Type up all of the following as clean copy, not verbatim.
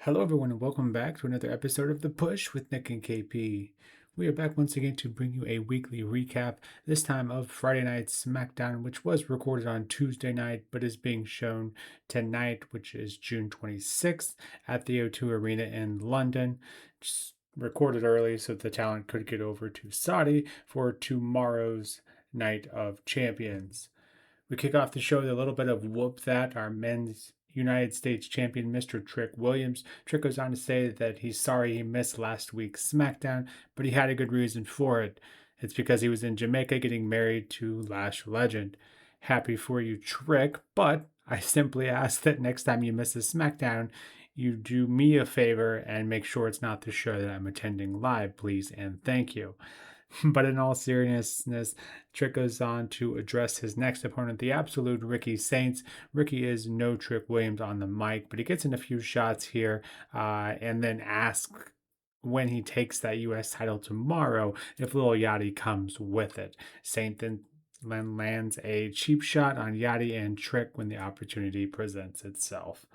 Hello, everyone, and welcome back to another episode of The Push with Nick and KP. We are back once again to bring you a weekly recap, this time of Friday Night SmackDown, which was recorded on Tuesday night but is being shown tonight, which is June 26th at the O2 Arena in London. Just recorded early so the talent could get over to Saudi for tomorrow's Night of Champions. We kick off the show with a little bit of Whoop That, our men's United States champion, Mr. Trick Williams. Trick goes on to say that he's sorry he missed last week's SmackDown, but he had a good reason for it. It's because he was in Jamaica getting married to Lash Legend. Happy for you, Trick, but I simply ask that next time you miss a SmackDown, you do me a favor and make sure it's not the show that I'm attending live, please, and thank you. But in all seriousness, Trick goes on to address his next opponent, the absolute Ricky Saints. Ricky is no Trick Williams on the mic, but he gets in a few shots here and then asks when he takes that U.S. title tomorrow if Lil Yachty comes with it. Saint then lands a cheap shot on Yachty and Trick when the opportunity presents itself.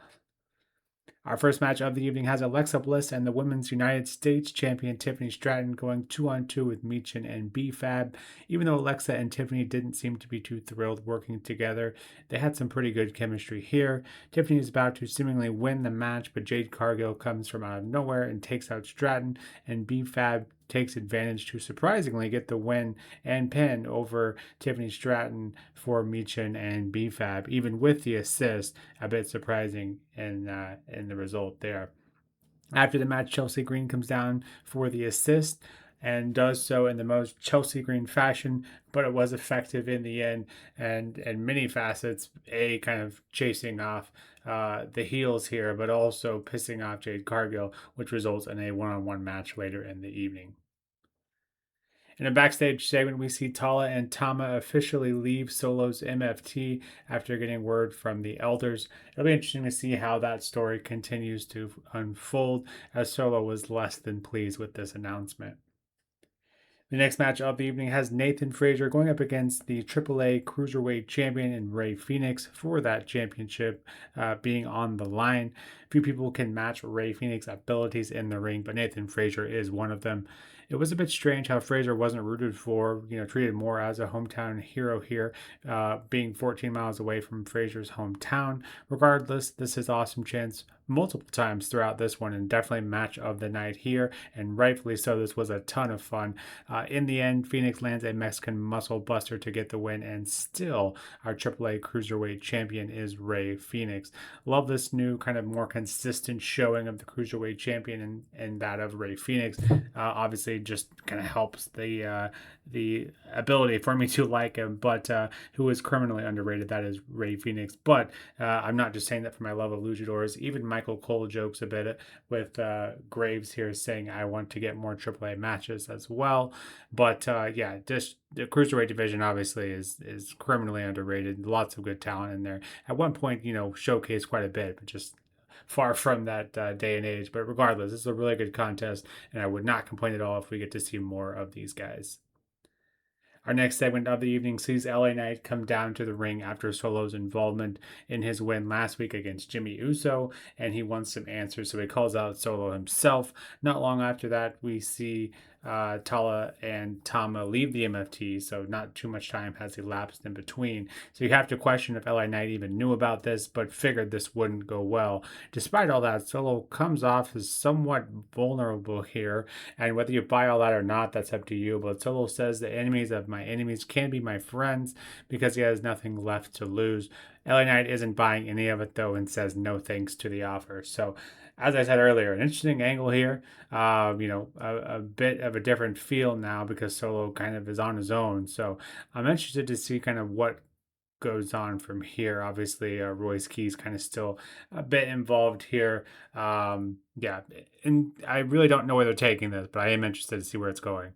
Our first match of the evening has Alexa Bliss and the Women's United States Champion Tiffany Stratton going 2-on-2 with Michin and B-Fab. Even though Alexa and Tiffany didn't seem to be too thrilled working together, they had some pretty good chemistry here. Tiffany is about to seemingly win the match, but Jade Cargill comes from out of nowhere and takes out Stratton, and B-Fab takes advantage to surprisingly get the win and pin over Tiffany Stratton for Michin and B-Fab, even with the assist. A bit surprising in the result there. After the match, Chelsea Green comes down for the assist and does so in the most Chelsea Green fashion, but it was effective in the end and many facets, kind of chasing off the heels here, but also pissing off Jade Cargill, which results in a one-on-one match later in the evening. In a backstage segment, we see Tala and Tama officially leave Solo's MFT after getting word from the elders. It'll be interesting to see how that story continues to unfold, as Solo was less than pleased with this announcement. The next match of the evening has Nathan Frazier going up against the AAA Cruiserweight Champion and Rey Fenix for that championship being on the line. Few people can match Rey Fenix's abilities in the ring, but Nathan Frazier is one of them. It was a bit strange how Frazier wasn't rooted for, treated more as a hometown hero here, being 14 miles away from Frazier's hometown. Regardless, this is awesome chance multiple times throughout this one and definitely match of the night here, and rightfully so. This was a ton of fun. In the end, Phoenix lands a Mexican muscle buster to get the win, and still our AAA Cruiserweight champion is Rey Fenix. Love this new kind of more consistent showing of the Cruiserweight champion and that of Rey Fenix. Obviously, just kind of helps the ability for me to like him, but who is criminally underrated, that is Rey Fenix. But I'm not just saying that for my love of luchadors. Even Michael Cole jokes a bit with Graves here saying, I want to get more AAA matches as well. But just the Cruiserweight division obviously is criminally underrated. Lots of good talent in there. At one point, showcased quite a bit, but just far from that day and age. But regardless, this is a really good contest, and I would not complain at all if we get to see more of these guys. Our next segment of the evening sees LA Knight come down to the ring after Solo's involvement in his win last week against Jimmy Uso, and he wants some answers, so he calls out Solo himself. Not long after that, we see Tala and Tama leave the MFT, so not too much time has elapsed in between. So you have to question if LA Knight even knew about this, but figured this wouldn't go well. Despite all that, Solo comes off as somewhat vulnerable here, and whether you buy all that or not, that's up to you. But Solo says the enemies of my enemies can be my friends because he has nothing left to lose. LA Knight isn't buying any of it though and says no thanks to the offer. So, as I said earlier, an interesting angle here. A bit of a different feel now because Solo kind of is on his own. So I'm interested to see kind of what goes on from here. Obviously, Royce Key's kind of still a bit involved here. And I really don't know where they're taking this, but I am interested to see where it's going.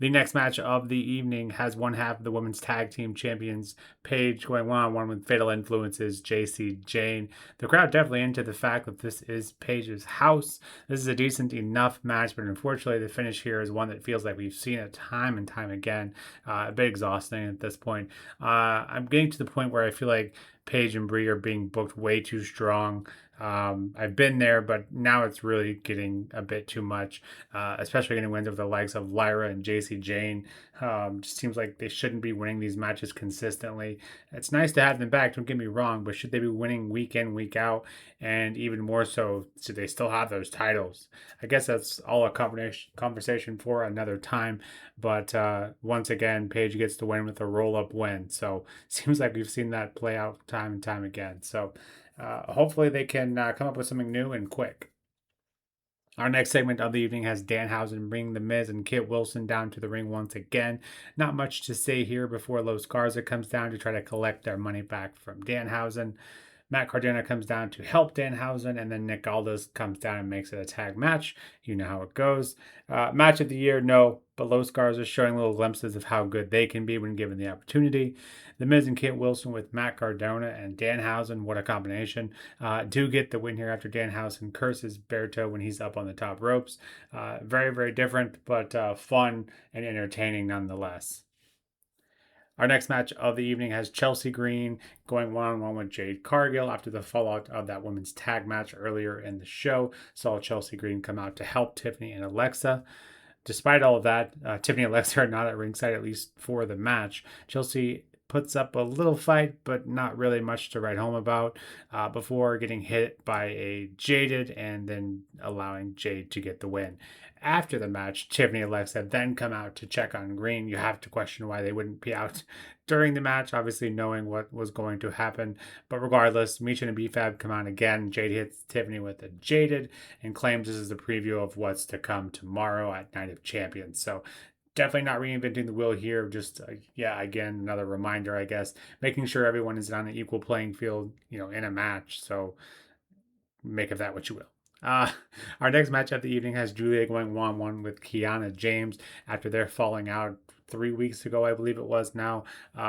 The next match of the evening has one half of the women's tag team champions, Paige, going one-on-one with Fatal Influences, JC Jane. The crowd definitely into the fact that this is Paige's house. This is a decent enough match, but unfortunately the finish here is one that feels like we've seen it time and time again. A bit exhausting at this point. I'm getting to the point where I feel like Paige and Brie are being booked way too strong. I've been there, but now it's really getting a bit too much, especially getting wins over the likes of Lyra and JC Jane. Just seems like they shouldn't be winning these matches consistently. It's nice to have them back, don't get me wrong, but should they be winning week in, week out? And even more so, should they still have those titles? I guess that's all a conversation for another time. But once again, Paige gets the win with a roll up win. So seems like we've seen that play out time and time again. So hopefully they can come up with something new and quick. Our next segment of the evening has Danhausen bring The Miz and Kit Wilson down to the ring once again. Not much to say here before Los Garza comes down to try to collect their money back from Danhausen. Matt Cardona comes down to help Danhausen, and then Nick Aldis comes down and makes it a tag match. You know how it goes. Match of the year, no, but Los Garza showing little glimpses of how good they can be when given the opportunity. The Miz and Kit Wilson with Matt Cardona and Danhausen, what a combination. Do get the win here after Danhausen curses Berto when he's up on the top ropes. Very, very different, but fun and entertaining nonetheless. Our next match of the evening has Chelsea Green going one-on-one with Jade Cargill after the fallout of that women's tag match earlier in the show. Saw Chelsea Green come out to help Tiffany and Alexa. Despite all of that, Tiffany and Alexa are not at ringside, at least for the match. Chelsea puts up a little fight, but not really much to write home about before getting hit by a Jaded and then allowing Jade to get the win. After the match, Tiffany and Alexa then come out to check on Green. You have to question why they wouldn't be out during the match, obviously knowing what was going to happen. But regardless, Misha and BFAB come out again. Jade hits Tiffany with a Jaded and claims this is a preview of what's to come tomorrow at Night of Champions. So definitely not reinventing the wheel here. Just, again, another reminder, I guess, making sure everyone is on an equal playing field, in a match. So make of that what you will. Our next match of the evening has Julia going 1-1 with Kiana James after their falling out 3 weeks ago, I believe it was now.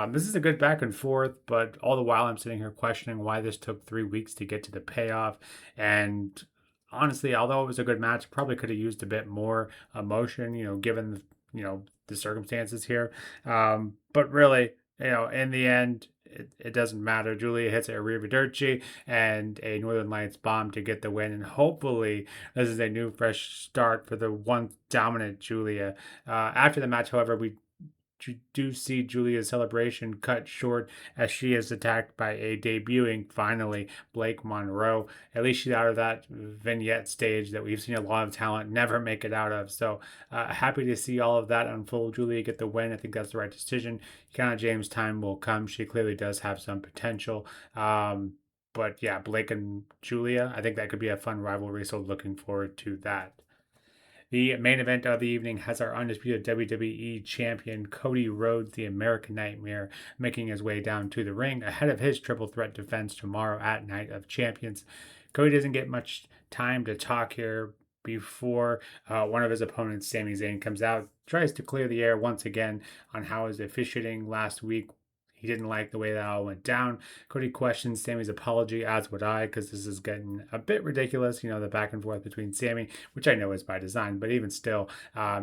This is a good back and forth, but all the while I'm sitting here questioning why this took 3 weeks to get to the payoff. And honestly, although it was a good match, probably could have used a bit more emotion, given, the circumstances here. But really, in the end, it doesn't matter. Julia hits a Arrivederci and a Northern Lights bomb to get the win. And hopefully this is a new, fresh start for the once dominant Julia. After the match, however, we do see Julia's celebration cut short as she is attacked by a debuting, finally, Blake Monroe. At least she's out of that vignette stage that we've seen a lot of talent never make it out of. So happy to see all of that unfold. Julia get the win. I think that's the right decision. Kiana James' time will come. She clearly does have some potential. But yeah, Blake and Julia, I think that could be a fun rivalry. So looking forward to that. The main event of the evening has our undisputed WWE champion Cody Rhodes, the American Nightmare, making his way down to the ring ahead of his triple threat defense tomorrow at Night of Champions. Cody doesn't get much time to talk here before one of his opponents, Sami Zayn, comes out, tries to clear the air once again on how his officiating last week. He didn't like the way that all went down. Cody questions Sami's apology, as would I, because this is getting a bit ridiculous, the back and forth between Sami, which I know is by design, but even still,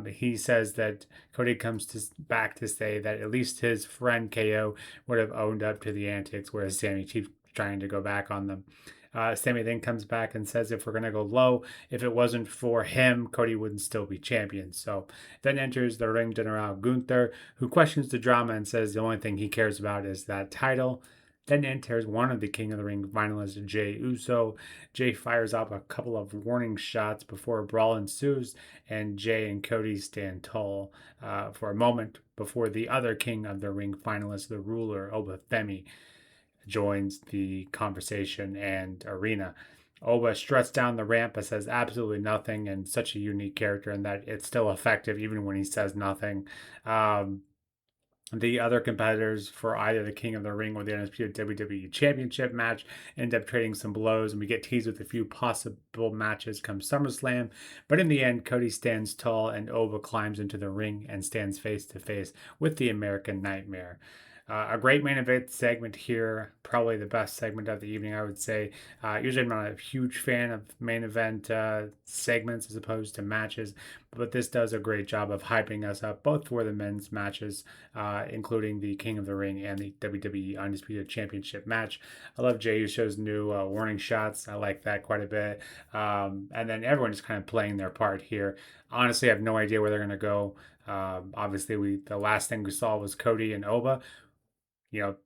he says that Cody comes back to say that at least his friend KO would have owned up to the antics, whereas Sami keeps trying to go back on them. Sami then comes back and says if we're going to go low, if it wasn't for him, Cody wouldn't still be champion. So then enters the ring general Gunther, who questions the drama and says the only thing he cares about is that title. Then enters one of the King of the Ring finalists, Jey Uso. Jey fires up a couple of warning shots before a brawl ensues, and Jey and Cody stand tall for a moment before the other King of the Ring finalist, the ruler, Obafemi, joins the conversation and arena. Oba struts down the ramp but says absolutely nothing, and such a unique character in that it's still effective even when he says nothing. The other competitors for either the King of the Ring or the Undisputed WWE Championship match end up trading some blows, and we get teased with a few possible matches come SummerSlam. But in the end, Cody stands tall, and Oba climbs into the ring and stands face to face with the American Nightmare. A great main event segment here, probably the best segment of the evening, I would say. Usually, I'm not a huge fan of main event segments as opposed to matches, but this does a great job of hyping us up both for the men's matches, including the King of the Ring and the WWE Undisputed Championship match. I love Jey Uso's new warning shots. I like that quite a bit. And then everyone is kind of playing their part here. Honestly, I have no idea where they're going to go. Obviously, the last thing we saw was Cody and Oba.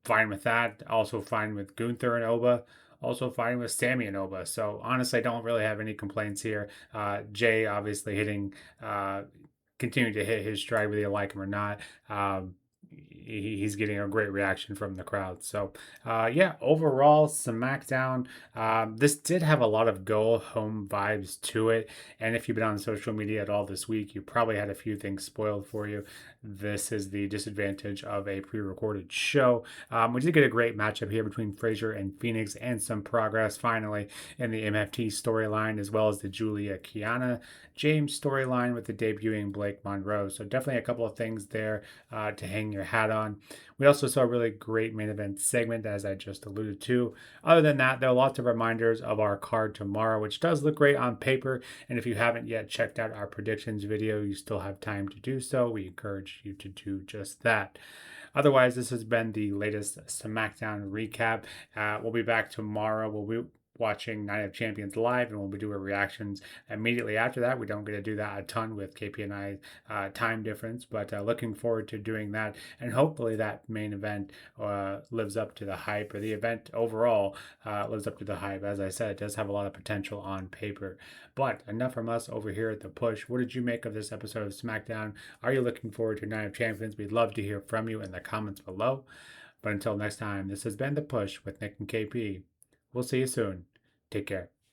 Fine with that. Also fine with Gunther and Oba. Also fine with Sammy and Oba. So honestly, I don't really have any complaints here. Jay obviously continuing to hit his stride, whether you like him or not. He's getting a great reaction from the crowd. So, yeah, overall, SmackDown, this did have a lot of go home vibes to it. And if you've been on social media at all this week, you probably had a few things spoiled for you. This is the disadvantage of a pre recorded show. We did get a great matchup here between Frazier and Phoenix and some progress finally in the MFT storyline, as well as the Julia Kiana James storyline with the debuting Blake Monroe. So, definitely a couple of things there to hang your hat on. We also saw a really great main event segment, as I just alluded to. Other than that, there are lots of reminders of our card tomorrow, which does look great on paper. And if you haven't yet checked out our predictions video, you still have time to do so. We encourage you to do just that. Otherwise, this has been the latest SmackDown recap. We'll be back tomorrow. We'll be watching Night of Champions live, and we'll be doing reactions immediately after that. We don't get to do that a ton with KP and I time difference, but looking forward to doing that, and hopefully that main event lives up to the hype, or the event overall lives up to the hype. As I said, it does have a lot of potential on paper. But enough from us over here at The Push. What did you make of this episode of SmackDown? Are you looking forward to Night of Champions? We'd love to hear from you in the comments below. But until next time, this has been The Push with Nick and KP. We'll see you soon. Take care.